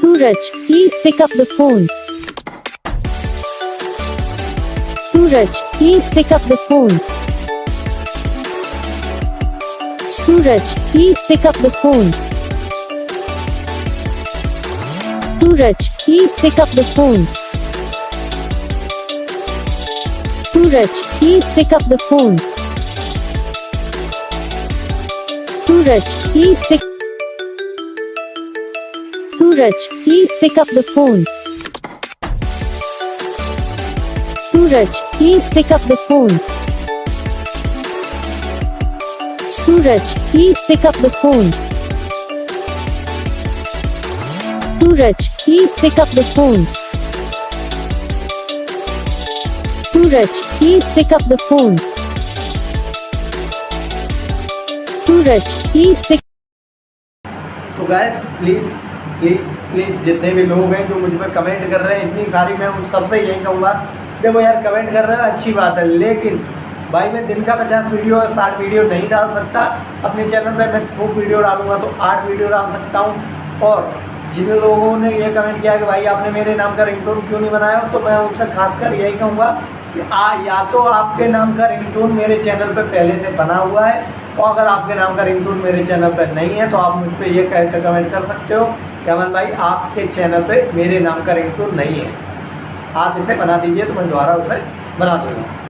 Suraj, please pick up the phone. Suraj, please pick up the phone. Suraj, please pick up the phone. Suraj, please pick up the phone. Suraj, please pick up the phone. Suraj, please pick. Suraj, please pick up the phone. Suraj, please pick up the phone. Suraj, please pick up the phone. Suraj, please pick up the phone. Suraj, please pick up the phone. Suraj, please pick. तो guys please जितने भी लोग हैं जो मुझ पर comment कर रहे हैं इतनी सारी, मैं उन सबसे यही कहूँगा, देखो यार कमेंट कर रहे हो अच्छी बात है, लेकिन भाई मैं दिन का 50 वीडियो और 60 वीडियो नहीं डाल सकता। अपने चैनल पे मैं खूब वीडियो डालूंगा तो 8 वीडियो डाल सकता हूँ। और जिन लोगों ने ये कमेंट किया कि भाई आपने मेरे नाम का रिंगटोन क्यों नहीं बनाया, तो मैं उनसे खासकर यही कहूँगा कि या तो आपके नाम का रिंगटोन मेरे चैनल पे पहले से बना हुआ है, और अगर आपके नाम का रिंगटोन मेरे चैनल पे नहीं है तो आप मुझ पर ये कह कर कमेंट कर सकते हो कि अमन भाई आपके चैनल पे मेरे नाम का रिंगटोन नहीं है, आप इसे बना दीजिए तो मैं दोबारा उसे बना दूँगा।